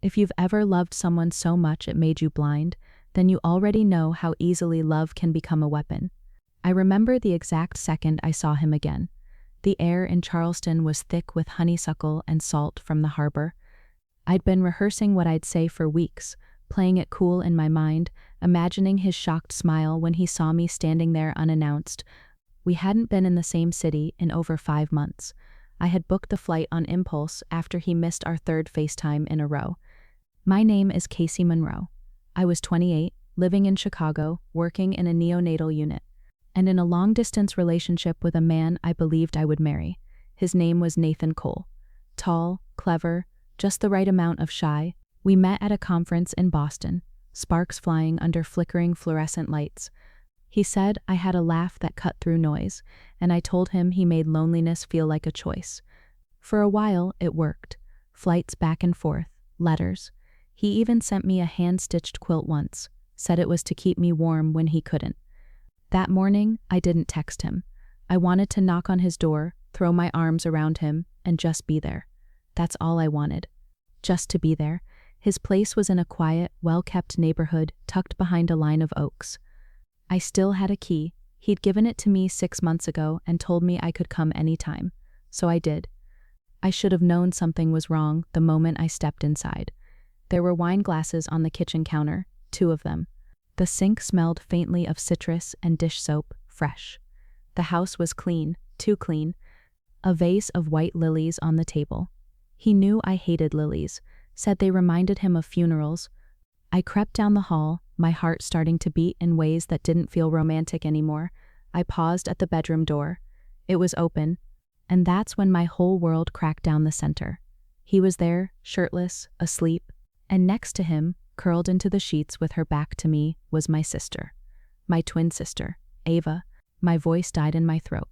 If you've ever loved someone so much it made you blind, then you already know how easily love can become a weapon. I remember the exact second I saw him again. The air in Charleston was thick with honeysuckle and salt from the harbor. I'd been rehearsing what I'd say for weeks, playing it cool in my mind, imagining his shocked smile when he saw me standing there unannounced. We hadn't been in the same city in over 5 months. I had booked the flight on impulse after he missed our third FaceTime in a row. My name is Casey Monroe. I was 28, living in Chicago, working in a neonatal unit, and in a long-distance relationship with a man I believed I would marry. His name was Nathan Cole. Tall, clever, just the right amount of shy. We met at a conference in Boston, sparks flying under flickering fluorescent lights. He said I had a laugh that cut through noise, and I told him he made loneliness feel like a choice. For a while, it worked. Flights back and forth, letters. He even sent me a hand-stitched quilt once, said it was to keep me warm when he couldn't. That morning, I didn't text him. I wanted to knock on his door, throw my arms around him, and just be there. That's all I wanted. Just to be there. His place was in a quiet, well-kept neighborhood tucked behind a line of oaks. I still had a key. He'd given it to me 6 months ago and told me I could come anytime. So I did. I should have known something was wrong the moment I stepped inside. There were wine glasses on the kitchen counter, 2 of them. The sink smelled faintly of citrus and dish soap, fresh. The house was clean, too clean. A vase of white lilies on the table. He knew I hated lilies, said they reminded him of funerals. I crept down the hall, my heart starting to beat in ways that didn't feel romantic anymore. I paused at the bedroom door. It was open, and that's when my whole world cracked down the center. He was there, shirtless, asleep, and next to him, curled into the sheets with her back to me, was my sister. My twin sister, Ava. My voice died in my throat.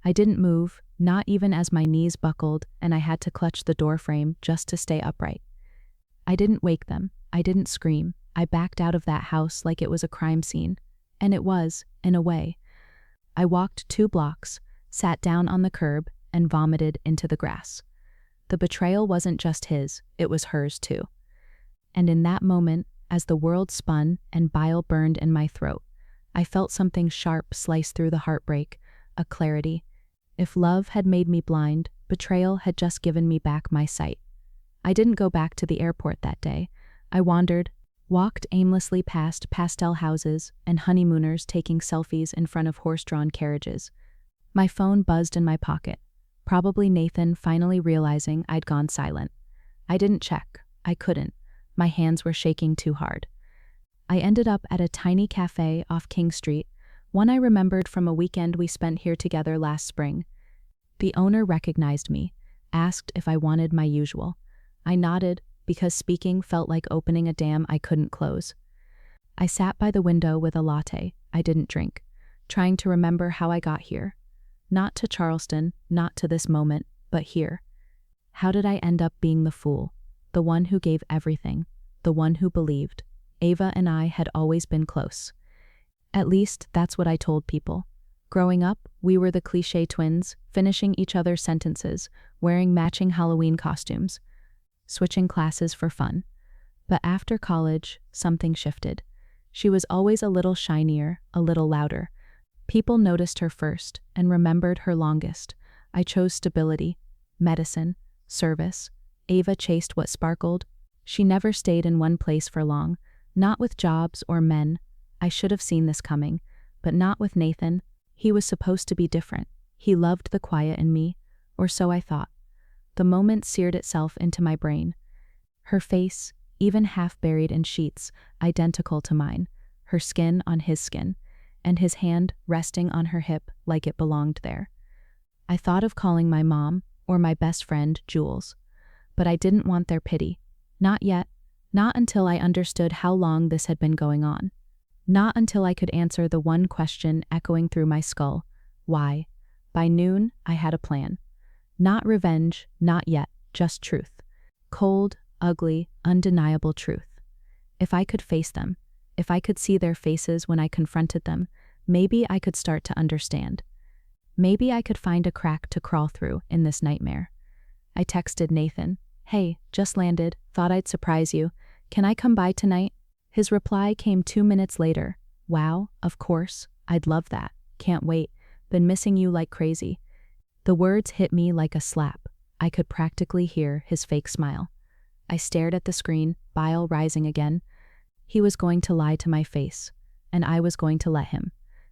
I didn't move, not even as my knees buckled and I had to clutch the doorframe just to stay upright. I didn't wake them. I didn't scream. I backed out of that house like it was a crime scene. And it was, in a way. I walked 2 blocks, sat down on the curb, and vomited into the grass. The betrayal wasn't just his, it was hers too. And in that moment, as the world spun and bile burned in my throat, I felt something sharp slice through the heartbreak, a clarity. If love had made me blind, betrayal had just given me back my sight. I didn't go back to the airport that day. I wandered, walked aimlessly past pastel houses and honeymooners taking selfies in front of horse-drawn carriages. My phone buzzed in my pocket, probably Nathan finally realizing I'd gone silent. I didn't check. I couldn't. My hands were shaking too hard. I ended up at a tiny cafe off King Street, one I remembered from a weekend we spent here together last spring. The owner recognized me, asked if I wanted my usual. I nodded, because speaking felt like opening a dam I couldn't close. I sat by the window with a latte I didn't drink, trying to remember how I got here. Not to Charleston, not to this moment, but here. How did I end up being the fool? The one who gave everything, the one who believed. Ava and I had always been close. At least, that's what I told people. Growing up, we were the cliché twins, finishing each other's sentences, wearing matching Halloween costumes, switching classes for fun. But after college, something shifted. She was always a little shinier, a little louder. People noticed her first and remembered her longest. I chose stability, medicine, service. Ava chased what sparkled. She never stayed in one place for long, not with jobs or men. I should have seen this coming, but not with Nathan. He was supposed to be different. He loved the quiet in me, or so I thought. The moment seared itself into my brain. Her face, even half buried in sheets, identical to mine, her skin on his skin, and his hand resting on her hip like it belonged there. I thought of calling my mom or my best friend, Jules. But I didn't want their pity. Not yet. Not until I understood how long this had been going on. Not until I could answer the one question echoing through my skull. Why? By noon, I had a plan. Not revenge, not yet, just truth. Cold, ugly, undeniable truth. If I could face them, if I could see their faces when I confronted them, maybe I could start to understand. Maybe I could find a crack to crawl through in this nightmare. I texted Nathan, Hey, just landed, thought I'd surprise you. Can I come by tonight? His reply came 2 minutes later. Wow, of course, I'd love that. Can't wait. Been missing you like crazy. The words hit me like a slap. I could practically hear his fake smile. I stared at the screen, bile rising again. He was going to lie to my face, and I was going to let him,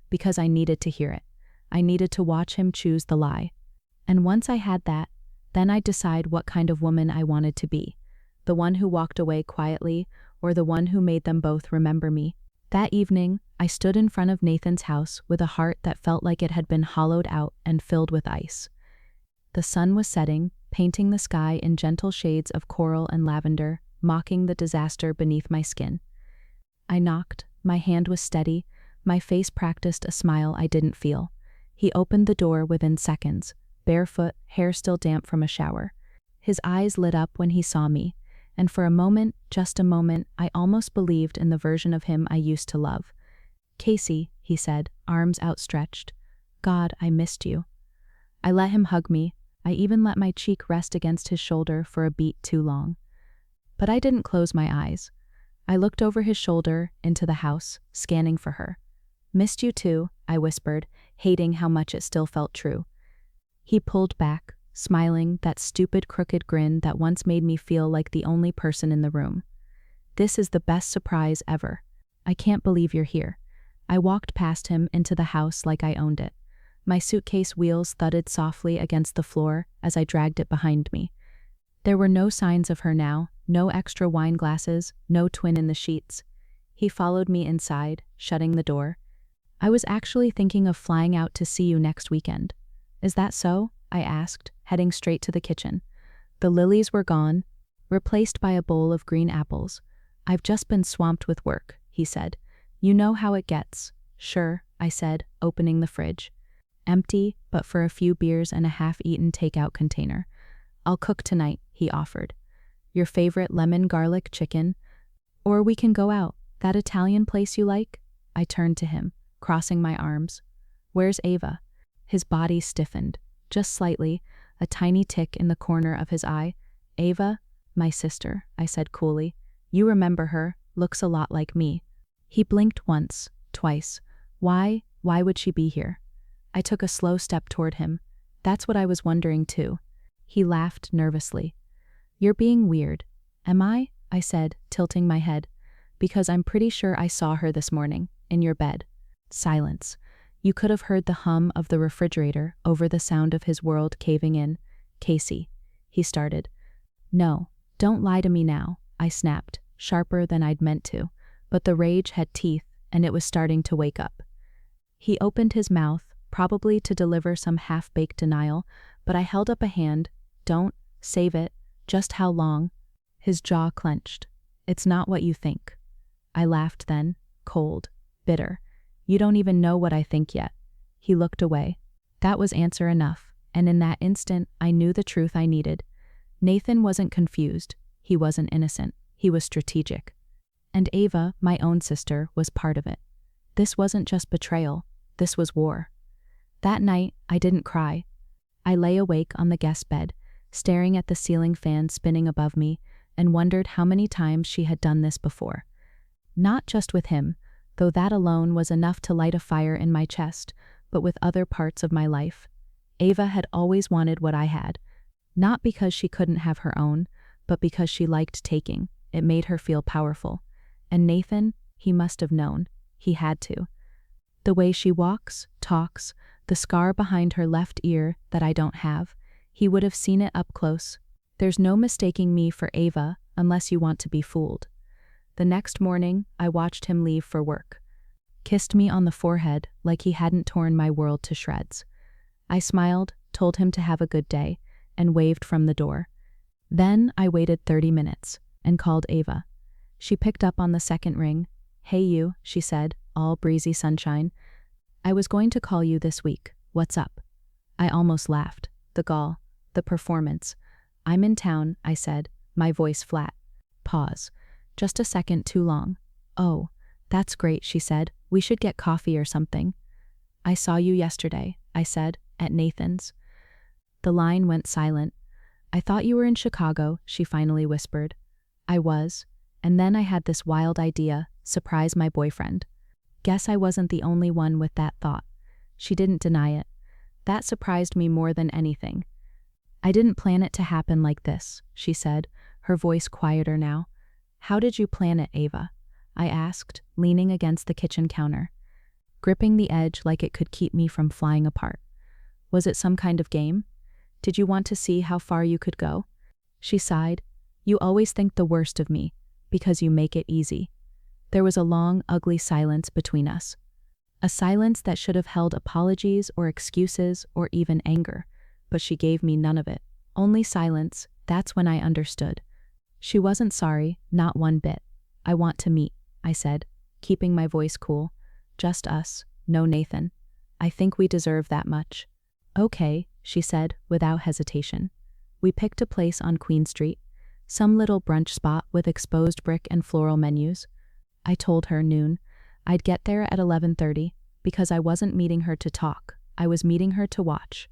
because I needed to hear it. I needed to watch him choose the lie. And once I had that, then I'd decide what kind of woman I wanted to be. The one who walked away quietly, or the one who made them both remember me. That evening, I stood in front of Nathan's house with a heart that felt like it had been hollowed out and filled with ice. The sun was setting, painting the sky in gentle shades of coral and lavender, mocking the disaster beneath my skin. I knocked, my hand was steady, my face practiced a smile I didn't feel. He opened the door within seconds, barefoot, hair still damp from a shower. His eyes lit up when he saw me, and for a moment, just a moment, I almost believed in the version of him I used to love. Casey, he said, arms outstretched. God, I missed you. I let him hug me. I even let my cheek rest against his shoulder for a beat too long. But I didn't close my eyes. I looked over his shoulder into the house, scanning for her. Missed you too, I whispered, hating how much it still felt true. He pulled back, smiling, that stupid crooked grin that once made me feel like the only person in the room. This is the best surprise ever. I can't believe you're here. I walked past him into the house like I owned it. My suitcase wheels thudded softly against the floor as I dragged it behind me. There were no signs of her now, no extra wine glasses, no twin in the sheets. He followed me inside, shutting the door. I was actually thinking of flying out to see you next weekend. Is that so? I asked, heading straight to the kitchen. The lilies were gone, replaced by a bowl of green apples. I've just been swamped with work, he said. You know how it gets. Sure, I said, opening the fridge. Empty, but for a few beers and a half-eaten takeout container. I'll cook tonight, he offered. Your favorite lemon garlic chicken? Or we can go out, that Italian place you like? I turned to him, crossing my arms. Where's Ava? His body stiffened, just slightly, a tiny tick in the corner of his eye. Ava? My sister, I said coolly. You remember her, looks a lot like me. He blinked once, twice. Why would she be here? I took a slow step toward him. That's what I was wondering too. He laughed nervously. You're being weird. Am I? I said, tilting my head. Because I'm pretty sure I saw her this morning, in your bed. Silence. You could have heard the hum of the refrigerator over the sound of his world caving in. Casey, he started. No, don't lie to me now, I snapped, sharper than I'd meant to, but the rage had teeth and it was starting to wake up. He opened his mouth, probably to deliver some half-baked denial, but I held up a hand. Don't, save it, just how long? His jaw clenched. It's not what you think. I laughed then, cold, bitter. You don't even know what I think yet. He looked away. That was answer enough, and in that instant I knew the truth I needed. Nathan wasn't confused. He wasn't innocent. He was strategic. And Ava, my own sister, was part of it. This wasn't just betrayal. This was war. That night, I didn't cry. I lay awake on the guest bed, staring at the ceiling fan spinning above me, and wondered how many times she had done this before. Not just with him, though that alone was enough to light a fire in my chest, but with other parts of my life. Ava had always wanted what I had, not because she couldn't have her own, but because she liked taking. It made her feel powerful. And Nathan, he must have known. He had to. The way she walks, talks, the scar behind her left ear that I don't have, he would have seen it up close. There's no mistaking me for Ava unless you want to be fooled. The next morning, I watched him leave for work. Kissed me on the forehead like he hadn't torn my world to shreds. I smiled, told him to have a good day, and waved from the door. Then I waited 30 minutes and called Ava. She picked up on the second ring. Hey you, she said, all breezy sunshine. I was going to call you this week. What's up? I almost laughed. The gall. The performance. I'm in town, I said, my voice flat. Pause. Just a second too long. Oh, that's great, she said. We should get coffee or something. I saw you yesterday, I said, at Nathan's. The line went silent. I thought you were in Chicago, she finally whispered. I was. And then I had this wild idea, surprise my boyfriend. Guess I wasn't the only one with that thought. She didn't deny it. That surprised me more than anything. I didn't plan it to happen like this, she said, her voice quieter now. How did you plan it, Ava? I asked, leaning against the kitchen counter, gripping the edge like it could keep me from flying apart. Was it some kind of game? Did you want to see how far you could go? She sighed. You always think the worst of me, because you make it easy. There was a long, ugly silence between us. A silence that should have held apologies or excuses or even anger, but she gave me none of it. Only silence. That's when I understood. She wasn't sorry, not one bit. I want to meet, I said, keeping my voice cool. Just us, no Nathan. I think we deserve that much. Okay, she said, without hesitation. We picked a place on Queen Street, some little brunch spot with exposed brick and floral menus. I told her noon. I'd get there at 11:30 because I wasn't meeting her to talk. I was meeting her to watch.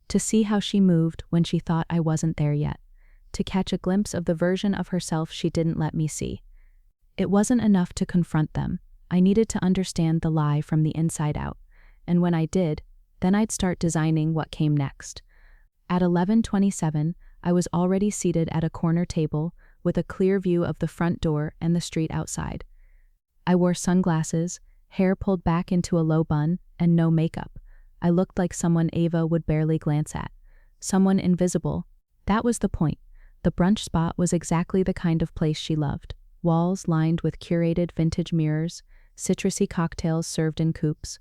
To see how she moved when she thought I wasn't there yet. To catch a glimpse of the version of herself she didn't let me see. It wasn't enough to confront them. I needed to understand the lie from the inside out. And when I did, then I'd start designing what came next. At 11:27, I was already seated at a corner table with a clear view of the front door and the street outside. I wore sunglasses, hair pulled back into a low bun, and no makeup. I looked like someone Ava would barely glance at. Someone invisible. That was the point. The brunch spot was exactly the kind of place she loved. Walls lined with curated vintage mirrors, citrusy cocktails served in coupes,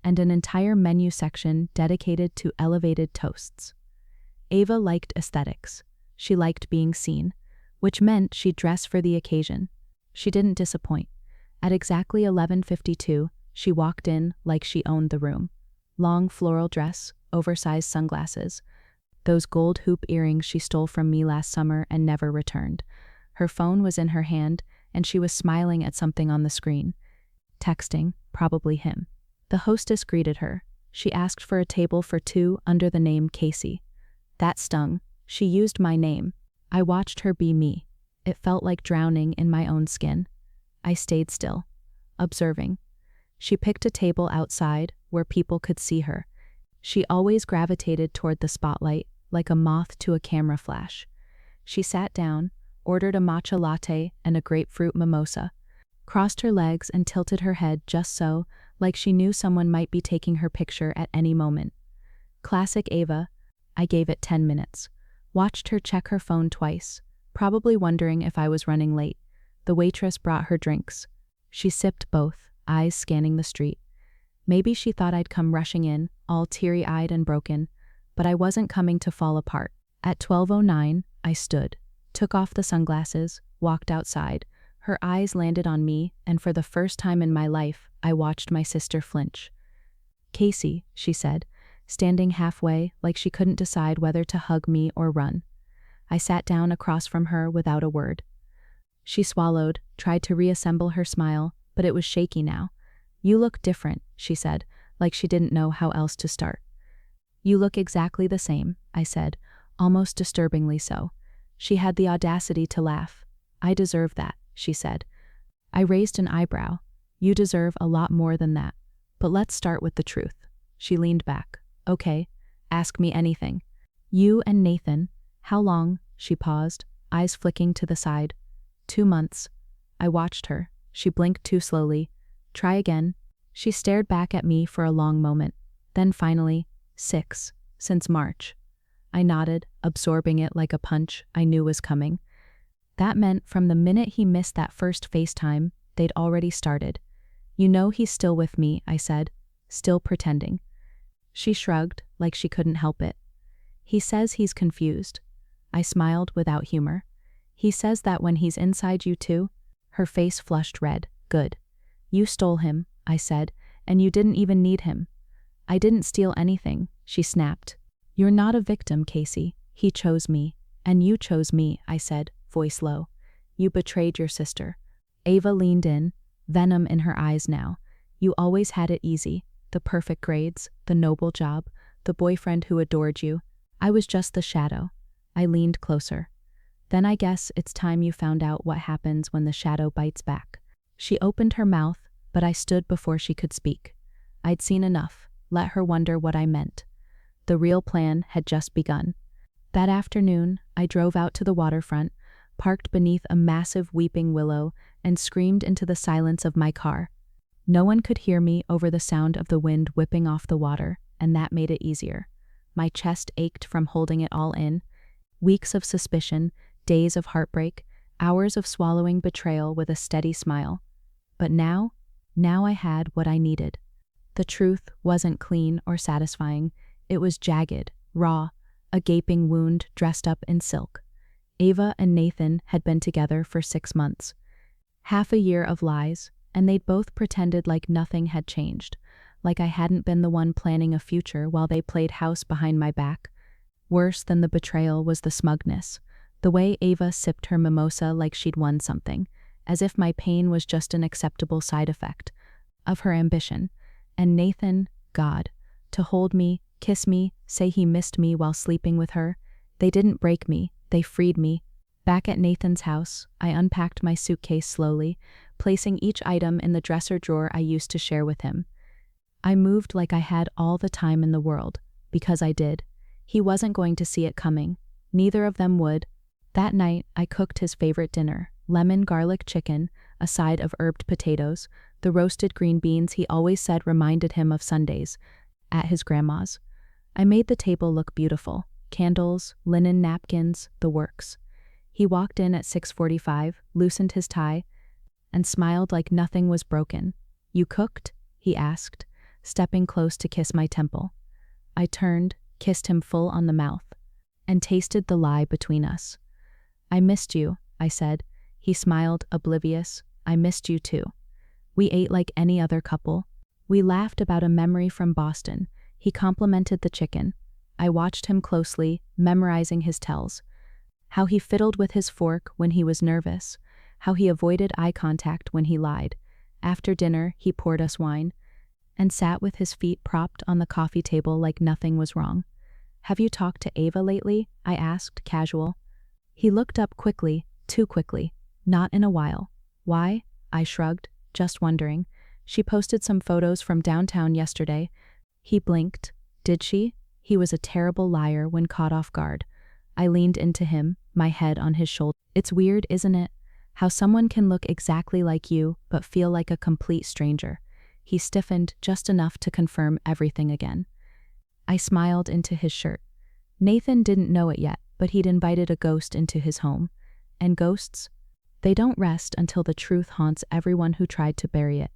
and an entire menu section dedicated to elevated toasts. Ava liked aesthetics. She liked being seen, which meant she'd dress for the occasion. She didn't disappoint. At exactly 11:52, she walked in like she owned the room. Long floral dress, oversized sunglasses, those gold hoop earrings she stole from me last summer and never returned. Her phone was in her hand, and she was smiling at something on the screen. Texting, probably him. The hostess greeted her. She asked for a table for two under the name Casey. That stung. She used my name. I watched her be me. It felt like drowning in my own skin. I stayed still, observing. She picked a table outside where people could see her. She always gravitated toward the spotlight, like a moth to a camera flash. She sat down, ordered a matcha latte and a grapefruit mimosa, crossed her legs and tilted her head just so, like she knew someone might be taking her picture at any moment. Classic Ava. I gave it 10 minutes. Watched her check her phone twice, probably wondering if I was running late. The waitress brought her drinks. She sipped both, eyes scanning the street. Maybe she thought I'd come rushing in, all teary-eyed and broken, but I wasn't coming to fall apart. At 12:09, I stood, took off the sunglasses, walked outside. Her eyes landed on me, and for the first time in my life, I watched my sister flinch. Casey, she said, standing halfway like she couldn't decide whether to hug me or run. I sat down across from her without a word. She swallowed, tried to reassemble her smile, but it was shaky now. You look different, she said, like she didn't know how else to start. You look exactly the same, I said, almost disturbingly so. She had the audacity to laugh. I deserve that, she said. I raised an eyebrow. You deserve a lot more than that. But let's start with the truth. She leaned back. Okay, ask me anything. You and Nathan, how long? She paused, eyes flicking to the side. 2 months. I watched her. She blinked too slowly. Try again. She stared back at me for a long moment. Then finally, 6, since March. I nodded, absorbing it like a punch I knew was coming. That meant from the minute he missed that first FaceTime, they'd already started. You know he's still with me, I said, still pretending. She shrugged, like she couldn't help it. He says he's confused. I smiled without humor. He says that when he's inside you too. Her face flushed red. Good. You stole him, I said, and you didn't even need him. I didn't steal anything, she snapped. You're not a victim, Casey. He chose me. And you chose me, I said, voice low. You betrayed your sister. Ava leaned in, venom in her eyes now. You always had it easy. The perfect grades, the noble job, the boyfriend who adored you. I was just the shadow. I leaned closer. Then I guess it's time you found out what happens when the shadow bites back. She opened her mouth, but I stood before she could speak. I'd seen enough. Let her wonder what I meant. The real plan had just begun. That afternoon, I drove out to the waterfront, parked beneath a massive weeping willow, and screamed into the silence of my car. No one could hear me over the sound of the wind whipping off the water, and that made it easier. My chest ached from holding it all in. Weeks of suspicion, days of heartbreak, hours of swallowing betrayal with a steady smile. But now I had what I needed. The truth wasn't clean or satisfying. It was jagged, raw, a gaping wound dressed up in silk. Ava and Nathan had been together for 6 months. Half a year of lies, and they'd both pretended like nothing had changed, like I hadn't been the one planning a future while they played house behind my back. Worse than the betrayal was the smugness, the way Ava sipped her mimosa like she'd won something, as if my pain was just an acceptable side effect of her ambition. And Nathan, God, to hold me, kiss me, say he missed me while sleeping with her. They didn't break me, they freed me. Back at Nathan's house, I unpacked my suitcase slowly, placing each item in the dresser drawer I used to share with him. I moved like I had all the time in the world, because I did. He wasn't going to see it coming. Neither of them would. That night, I cooked his favorite dinner, lemon garlic chicken, a side of herbed potatoes, the roasted green beans he always said reminded him of Sundays at his grandma's. I made the table look beautiful, candles, linen napkins, the works. He walked in at 6:45, loosened his tie, and smiled like nothing was broken. "You cooked?" he asked, stepping close to kiss my temple. I turned, kissed him full on the mouth, and tasted the lie between us. "I missed you," I said. He smiled, oblivious. "I missed you too." We ate like any other couple. We laughed about a memory from Boston. He complimented the chicken. I watched him closely, memorizing his tells. How he fiddled with his fork when he was nervous. How he avoided eye contact when he lied. After dinner, he poured us wine and sat with his feet propped on the coffee table like nothing was wrong. "Have you talked to Ava lately?" I asked, casual. He looked up quickly, too quickly. "Not in a while." "Why?" I shrugged, just wondering. "She posted some photos from downtown yesterday." He blinked. "Did she?" He was a terrible liar when caught off guard. I leaned into him, my head on his shoulder. "It's weird, isn't it? How someone can look exactly like you, but feel like a complete stranger." He stiffened just enough to confirm everything again. I smiled into his shirt. Nathan didn't know it yet, but he'd invited a ghost into his home. And ghosts? They don't rest until the truth haunts everyone who tried to bury it.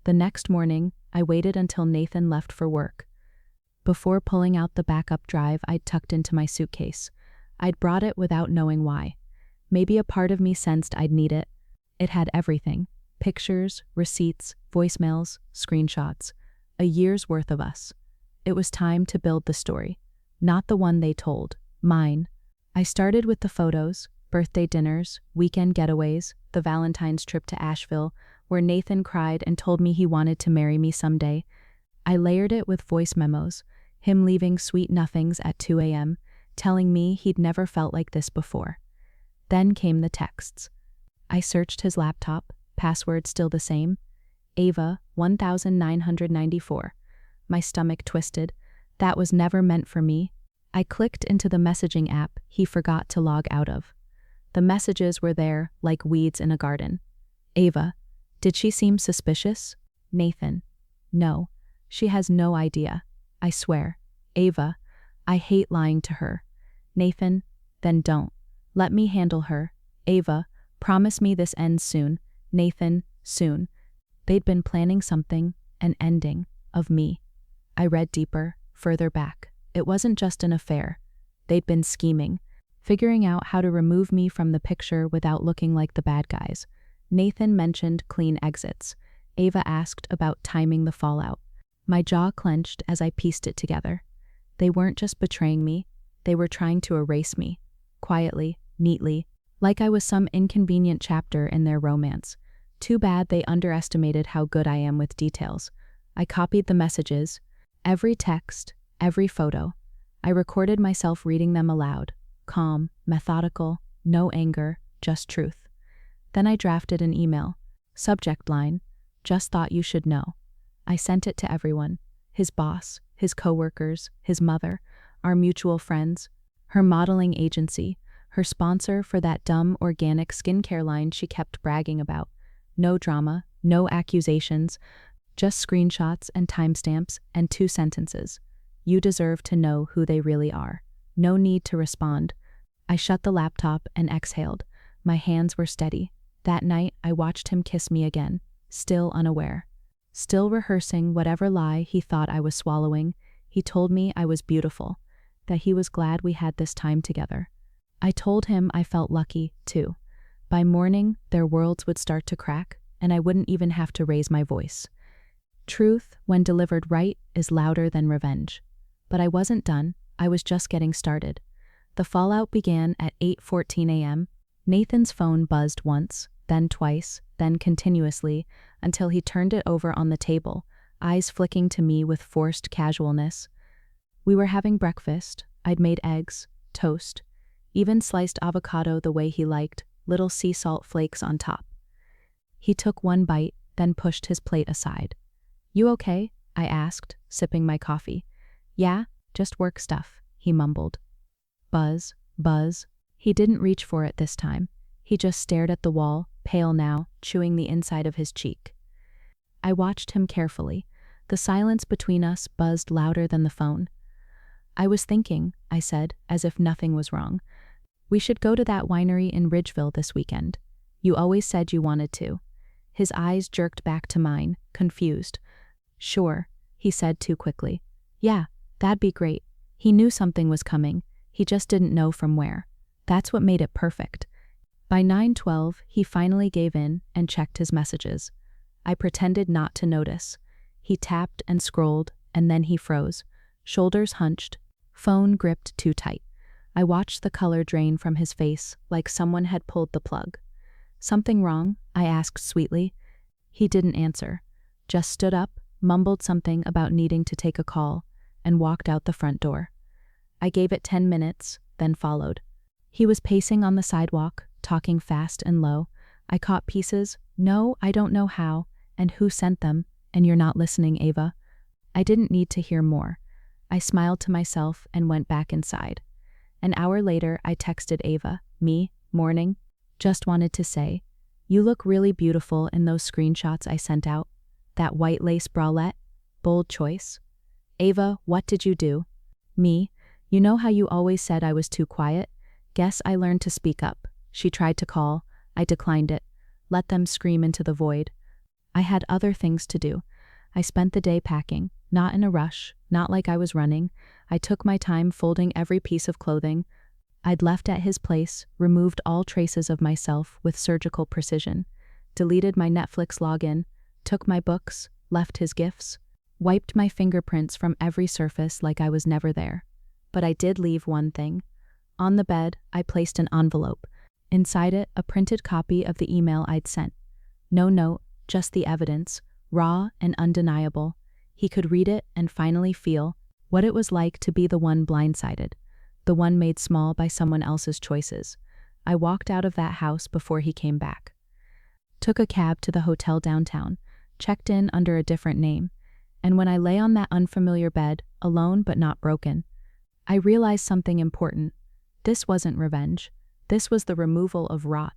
The next morning, I waited until Nathan left for work. Before pulling out the backup drive I'd tucked into my suitcase. I'd brought it without knowing why. Maybe a part of me sensed I'd need it. It had everything. Pictures, receipts, voicemails, screenshots. A year's worth of us. It was time to build the story. Not the one they told. Mine. I started with the photos, birthday dinners, weekend getaways, the Valentine's trip to Asheville, where Nathan cried and told me he wanted to marry me someday. I layered it with voice memos, him leaving sweet nothings at 2 a.m., telling me he'd never felt like this before. Then came the texts. I searched his laptop, password still the same. Ava, 1994. My stomach twisted. That was never meant for me. I clicked into the messaging app he forgot to log out of. The messages were there, like weeds in a garden. Ava, did she seem suspicious? Nathan, no. She has no idea. I swear. Ava, I hate lying to her. Nathan, then don't. Let me handle her. Ava, promise me this ends soon. Nathan, soon. They'd been planning something, an ending, of me. I read deeper, further back. It wasn't just an affair. They'd been scheming, figuring out how to remove me from the picture without looking like the bad guys. Nathan mentioned clean exits. Ava asked about timing the fallout. My jaw clenched as I pieced it together. They weren't just betraying me, they were trying to erase me. Quietly, neatly, like I was some inconvenient chapter in their romance. Too bad they underestimated how good I am with details. I copied the messages, every text, every photo. I recorded myself reading them aloud, calm, methodical, no anger, just truth. Then I drafted an email. Subject line, just thought you should know. I sent it to everyone. His boss, his coworkers, his mother, our mutual friends, her modeling agency, her sponsor for that dumb organic skincare line she kept bragging about. No drama, no accusations, just screenshots and timestamps and 2 sentences. You deserve to know who they really are. No need to respond. I shut the laptop and exhaled. My hands were steady. That night, I watched him kiss me again, still unaware. Still rehearsing whatever lie he thought I was swallowing, he told me I was beautiful, that he was glad we had this time together. I told him I felt lucky, too. By morning, their worlds would start to crack, and I wouldn't even have to raise my voice. Truth, when delivered right, is louder than revenge. But I wasn't done. I was just getting started. The fallout began at 8:14 a.m. Nathan's phone buzzed once, then twice, then continuously, until he turned it over on the table, eyes flicking to me with forced casualness. We were having breakfast. I'd made eggs, toast, even sliced avocado the way he liked, little sea salt flakes on top. He took one bite, then pushed his plate aside. "You okay?" I asked, sipping my coffee. "Yeah, just work stuff," he mumbled. Buzz, buzz. He didn't reach for it this time. He just stared at the wall, pale now, chewing the inside of his cheek. I watched him carefully. The silence between us buzzed louder than the phone. "I was thinking," I said, as if nothing was wrong. "We should go to that winery in Ridgeville this weekend. You always said you wanted to." His eyes jerked back to mine, confused. "Sure," he said too quickly. "Yeah, that'd be great." He knew something was coming. He just didn't know from where. That's what made it perfect. By 9:12, he finally gave in and checked his messages. I pretended not to notice. He tapped and scrolled, and then he froze. Shoulders hunched, phone gripped too tight. I watched the color drain from his face like someone had pulled the plug. "Something wrong?" I asked sweetly. He didn't answer, just stood up, mumbled something about needing to take a call, and walked out the front door. I gave it 10 minutes, then followed. He was pacing on the sidewalk, talking fast and low. I caught pieces. "No, I don't know how, and who sent them, and you're not listening, Ava." I didn't need to hear more. I smiled to myself and went back inside. An hour later, I texted Ava, "Me, morning. Just wanted to say, you look really beautiful in those screenshots I sent out. That white lace bralette, bold choice." "Ava, what did you do?" "Me, you know how you always said I was too quiet? Guess I learned to speak up." She tried to call. I declined it. Let them scream into the void. I had other things to do. I spent the day packing, not in a rush, not like I was running. I took my time folding every piece of clothing I'd left at his place, removed all traces of myself with surgical precision, deleted my Netflix login, took my books, left his gifts, wiped my fingerprints from every surface like I was never there. But I did leave one thing. On the bed, I placed an envelope. Inside it, a printed copy of the email I'd sent. No note, just the evidence, raw and undeniable. He could read it and finally feel what it was like to be the one blindsided, the one made small by someone else's choices. I walked out of that house before he came back. Took a cab to the hotel downtown, checked in under a different name, and when I lay on that unfamiliar bed, alone but not broken, I realized something important. This wasn't revenge. This was the removal of rot,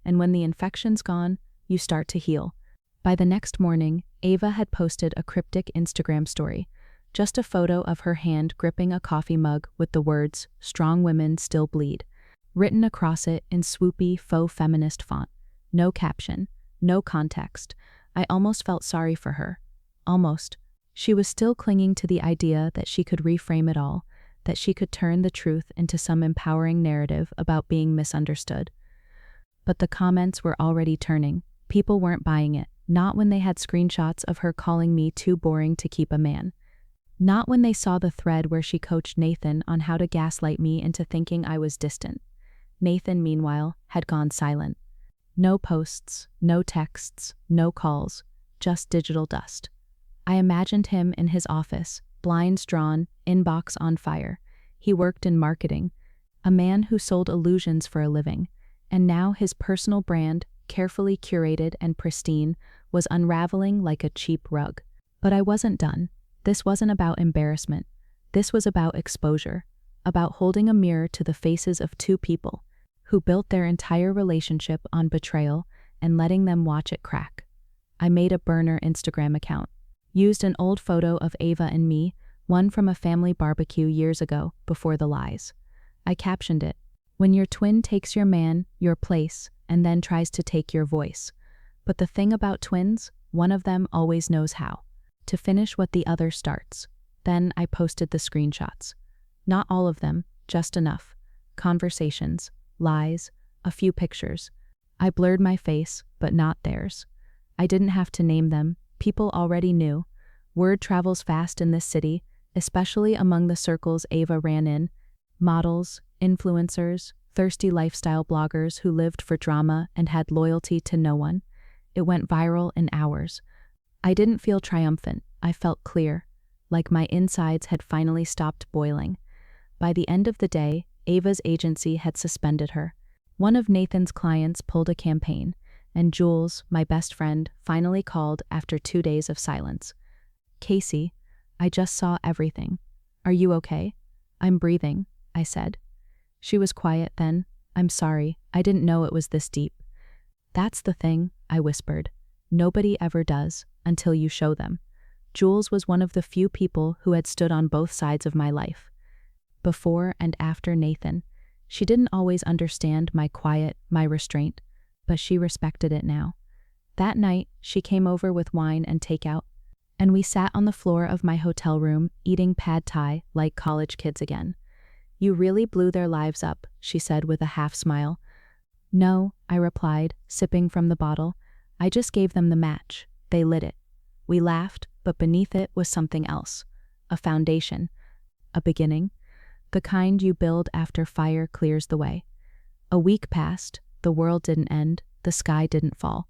and when the infection's gone, you start to heal. By the next morning, Ava had posted a cryptic Instagram story, just a photo of her hand gripping a coffee mug with the words, "Strong women still bleed," written across it in swoopy faux feminist font. No caption, no context. I almost felt sorry for her. Almost. She was still clinging to the idea that she could reframe it all, that she could turn the truth into some empowering narrative about being misunderstood. But the comments were already turning. People weren't buying it, not when they had screenshots of her calling me too boring to keep a man. Not when they saw the thread where she coached Nathan on how to gaslight me into thinking I was distant. Nathan, meanwhile, had gone silent. No posts, no texts, no calls, just digital dust. I imagined him in his office, blinds drawn, inbox on fire. He worked in marketing. a man who sold illusions for a living, and now his personal brand, carefully curated and pristine, was unraveling like a cheap rug. But I wasn't done. This wasn't about embarrassment. This was about exposure, about holding a mirror to the faces of two people who built their entire relationship on betrayal and letting them watch it crack. I made a burner Instagram account, used an old photo of Ava and me, one from a family barbecue years ago, before the lies. I captioned it, "When your twin takes your man, your place, and then tries to take your voice. But the thing about twins, one of them always knows how to finish what the other starts." Then I posted the screenshots. Not all of them, just enough. Conversations, lies, a few pictures. I blurred my face, but not theirs. I didn't have to name them. People already knew. Word travels fast in this city, especially among the circles Ava ran in. Models, influencers, thirsty lifestyle bloggers who lived for drama and had loyalty to no one. It went viral in hours. I didn't feel triumphant. I felt clear, like my insides had finally stopped boiling. By the end of the day, Ava's agency had suspended her. One of Nathan's clients pulled a campaign, and Jules, my best friend, finally called after 2 days of silence. "Casey, I just saw everything. Are you okay?" "I'm breathing," I said. She was quiet then. "I'm sorry, I didn't know it was this deep." "That's the thing," I whispered. "Nobody ever does, until you show them." Jules was one of the few people who had stood on both sides of my life. Before and after Nathan, she didn't always understand my quiet, my restraint, but she respected it now. That night, she came over with wine and takeout, and we sat on the floor of my hotel room eating pad thai like college kids again. "You really blew their lives up," she said with a half smile. "No," I replied, sipping from the bottle. "I just gave them the match. They lit it." We laughed, but beneath it was something else. A foundation. A beginning. The kind you build after fire clears the way. A week passed, the world didn't end, the sky didn't fall.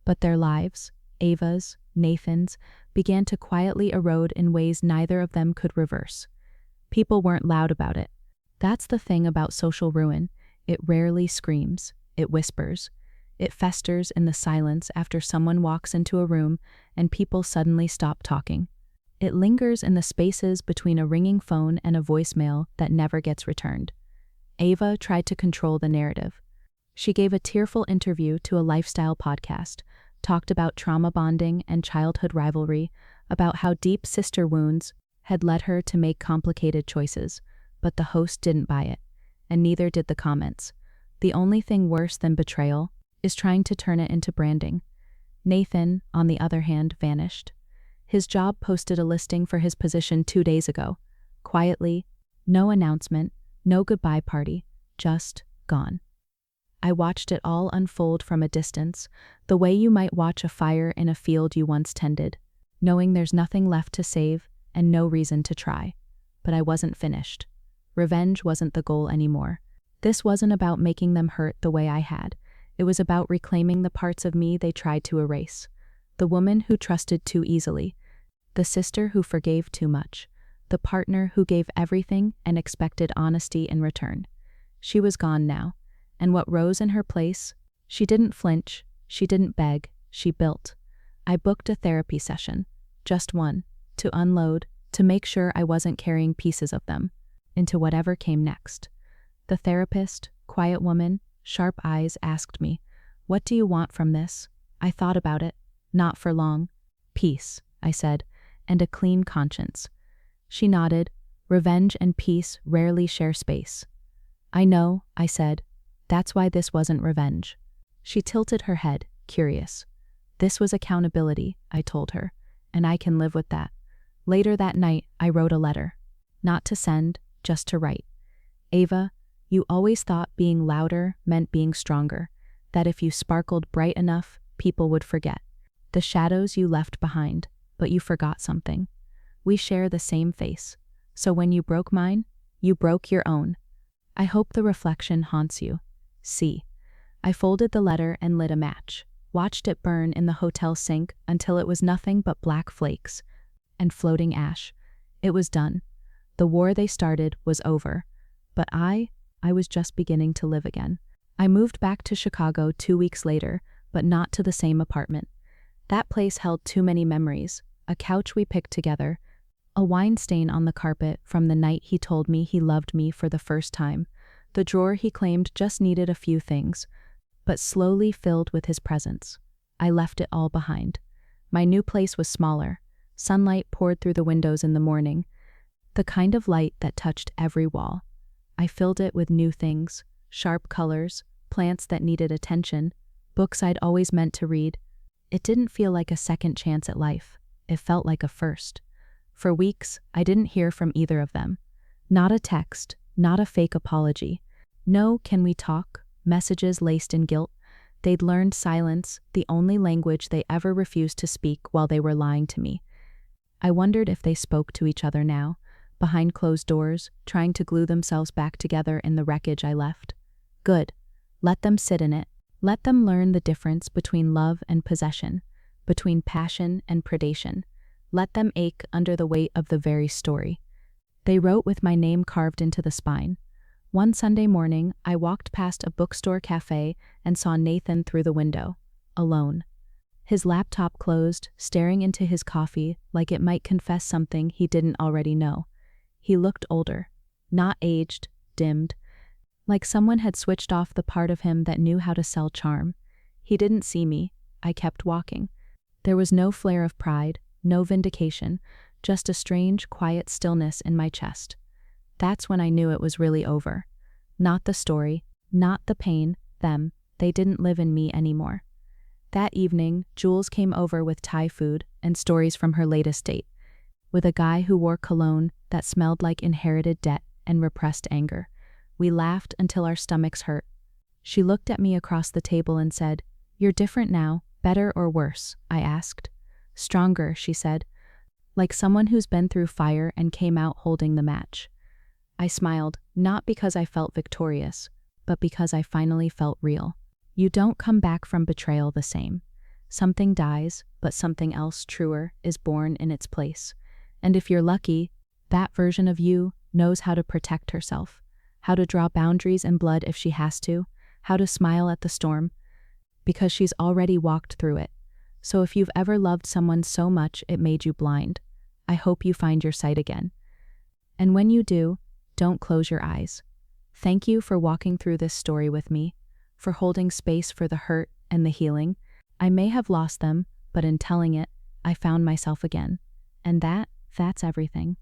But their lives, Ava's, Nathan's, began to quietly erode in ways neither of them could reverse. People weren't loud about it. That's the thing about social ruin. It rarely screams, it whispers. It festers in the silence after someone walks into a room and people suddenly stop talking. It lingers in the spaces between a ringing phone and a voicemail that never gets returned. Ava tried to control the narrative. She gave a tearful interview to a lifestyle podcast, talked about trauma bonding and childhood rivalry, about how deep sister wounds had led her to make complicated choices, but the host didn't buy it, and neither did the comments. The only thing worse than betrayal is trying to turn it into branding. Nathan, on the other hand, vanished. His job posted a listing for his position 2 days ago. Quietly, no announcement, no goodbye party, just gone. I watched it all unfold from a distance, the way you might watch a fire in a field you once tended, knowing there's nothing left to save and no reason to try. But I wasn't finished. Revenge wasn't the goal anymore. This wasn't about making them hurt the way I had. It was about reclaiming the parts of me they tried to erase. The woman who trusted too easily, the sister who forgave too much, the partner who gave everything and expected honesty in return. She was gone now, and what rose in her place? She didn't flinch, she didn't beg, she built. I booked a therapy session, just one, to unload, to make sure I wasn't carrying pieces of them into whatever came next. The therapist, quiet woman, sharp eyes, asked me, "What do you want from this?" I thought about it. Not for long. "Peace," I said, "and a clean conscience." She nodded. "Revenge and peace rarely share space." "I know," I said. "That's why this wasn't revenge." She tilted her head, curious. "This was accountability," I told her, "and I can live with that." Later that night, I wrote a letter. Not to send, just to write. "Ava, you always thought being louder meant being stronger, that if you sparkled bright enough, people would forget. The shadows you left behind, but you forgot something. We share the same face, so when you broke mine, you broke your own. I hope the reflection haunts you. See." I folded the letter and lit a match, watched it burn in the hotel sink until it was nothing but black flakes and floating ash. It was done. The war they started was over. But I I was just beginning to live again. I moved back to Chicago 2 weeks later, but not to the same apartment. That place held too many memories: a couch we picked together, a wine stain on the carpet from the night he told me he loved me for the first time, the drawer he claimed just needed a few things, but slowly filled with his presence. I left it all behind. My new place was smaller. Sunlight poured through the windows in the morning, the kind of light that touched every wall. I filled it with new things: sharp colors, plants that needed attention, books I'd always meant to read. It didn't feel like a second chance at life. It felt like a first. For weeks, I didn't hear from either of them. Not a text, not a fake apology. No "can we talk?" messages laced in guilt. They'd learned silence, the only language they ever refused to speak while they were lying to me. I wondered if they spoke to each other now, behind closed doors, trying to glue themselves back together in the wreckage I left. Good. Let them sit in it. Let them learn the difference between love and possession, between passion and predation. Let them ache under the weight of the very story. They wrote with my name carved into the spine. One Sunday morning, I walked past a bookstore cafe and saw Nathan through the window, alone. His laptop closed, staring into his coffee like it might confess something he didn't already know. He looked older, not aged, dimmed, like someone had switched off the part of him that knew how to sell charm. He didn't see me. I kept walking. There was no flare of pride, no vindication, just a strange, quiet stillness in my chest. That's when I knew it was really over. Not the story, not the pain, them. They didn't live in me anymore. That evening, Jules came over with Thai food and stories from her latest date, with a guy who wore cologne that smelled like inherited debt and repressed anger. We laughed until our stomachs hurt. She looked at me across the table and said, "You're different now, better or worse?" I asked. "Stronger," she said, like someone who's been through fire and came out holding the match. I smiled, not because I felt victorious, but because I finally felt real. You don't come back from betrayal the same. Something dies, but something else truer is born in its place. And if you're lucky, that version of you knows how to protect herself, how to draw boundaries in blood if she has to, how to smile at the storm, because she's already walked through it. So if you've ever loved someone so much it made you blind, I hope you find your sight again. And when you do, don't close your eyes. Thank you for walking through this story with me, for holding space for the hurt and the healing. I may have lost them, but in telling it, I found myself again. And that's everything.